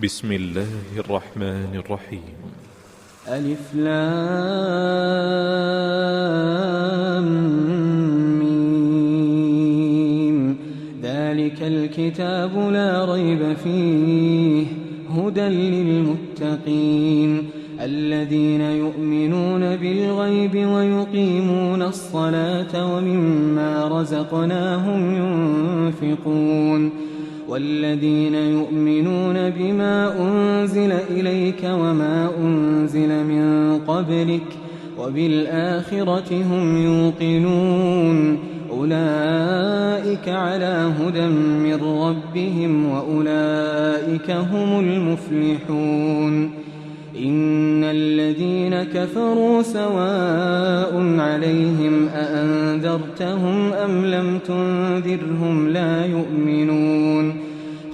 بسم الله الرحمن الرحيم. ألف لام ميم. ذلك الكتاب لا ريب فيه هدى للمتقين الذين يؤمنون بالغيب ويقيمون الصلاة ومما رزقناهم ينفقون والذين يؤمنون بما أنزل إليك وما أنزل من قبلك وبالآخرة هم يوقنون أولئك على هدى من ربهم وأولئك هم المفلحون. إن الذين كفروا سواء عليهم أأنذرتهم أم لم تنذرهم لا يؤمنون.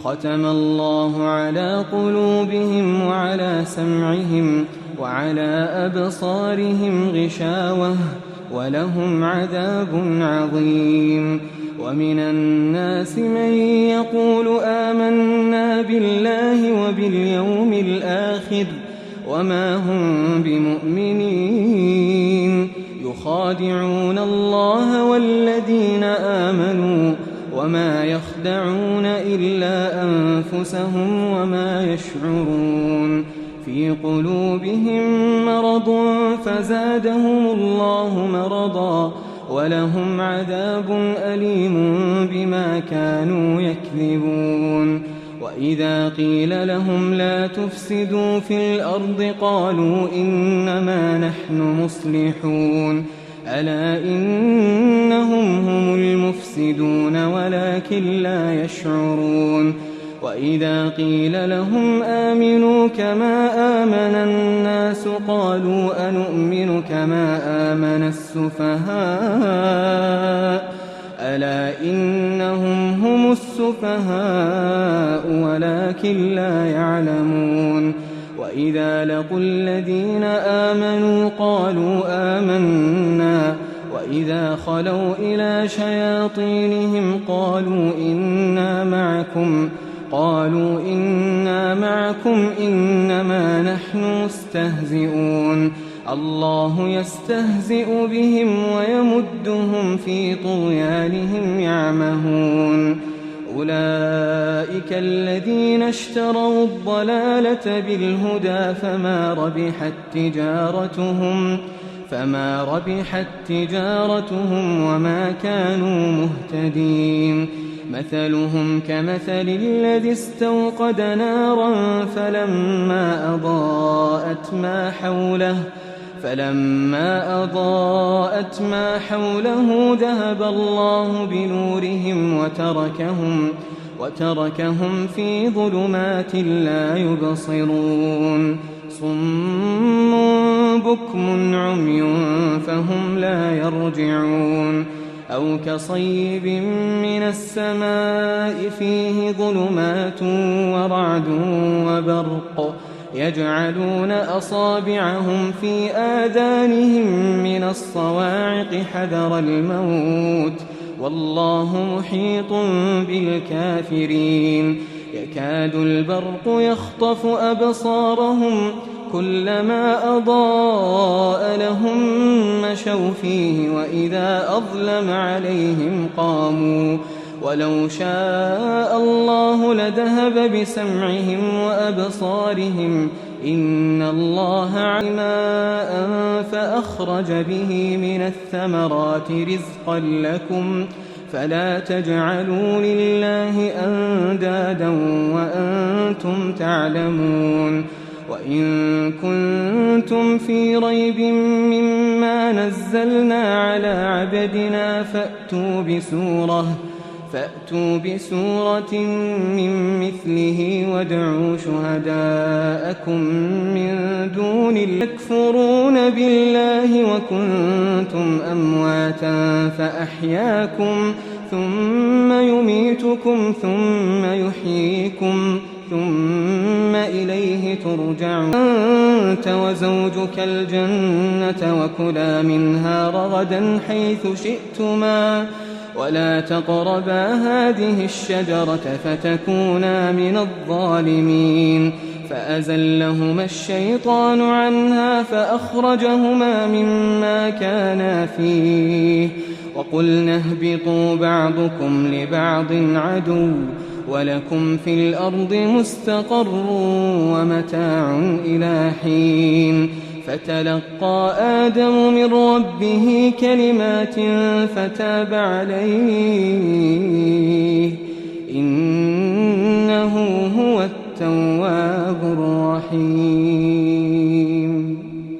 ختم الله على قلوبهم وعلى سمعهم وعلى أبصارهم غشاوة ولهم عذاب عظيم. ومن الناس من يقول آمنا بالله وباليوم الآخر وما هم بمؤمنين يخادعون الله والذين آمنوا وما يخدعون إلا أنفسهم وما يشعرون. في قلوبهم مرض فزادهم الله مرضا ولهم عذاب أليم بما كانوا يكذبون. وإذا قيل لهم لا تفسدوا في الأرض قالوا إنما نحن مصلحون ألا إنهم هم المفسدون ولكن لا يشعرون. وإذا قيل لهم آمنوا كما آمن الناس قالوا أنؤمن كما آمن السفهاء ألا إنهم هم السفهاء ولكن لا يعلمون. وإذا لقوا الذين آمنوا قالوا آمنا وإذا خلوا إلى شياطينهم قالوا إنا معكم إنما نحن مستهزئون. الله يستهزئ بهم ويمدهم في طغيانهم يعمهون. أولئك الذين اشتروا الضلالة بالهدى فما ربحت تجارتهم وما كانوا مهتدين. مثلهم كمثل الذي استوقد نارا فلما أضاءت ما حوله ذهب الله بنورهم وتركهم في ظلمات لا يبصرون. صم بكم عمي فهم لا يرجعون. أو كصيب من السماء فيه ظلمات ورعد وبرق يجعلون أصابعهم في آذانهم من الصواعق حذر الموت والله محيط بالكافرين. يكاد البرق يخطف أبصارهم كلما أضاء لهم مشوا فيه وإذا أظلم عليهم قاموا ولو شاء الله لذهب بسمعهم وأبصارهم إن الله علم ما فأخرج به من الثمرات رزقا لكم فلا تجعلوا لله أندادا وأنتم تعلمون. وإن كنتم في ريب مما نزلنا على عبدنا فأتوا بسورة من مثله وادعوا شهداءكم من دون الله تكفرون بالله وكنتم أمواتا فأحياكم ثم يميتكم ثم يحييكم ثم إليه ترجعون. أنت وزوجك الجنة وكلا منها رغدا حيث شئتما ولا تقربا هذه الشجرة فتكونا من الظالمين فأزلهما الشيطان عنها فأخرجهما مما كانا فيه وقلنا اهبطوا بعضكم لبعض عدو ولكم في الأرض مستقر ومتاع إلى حين فتلقى آدم من ربه كلمات فتاب عليه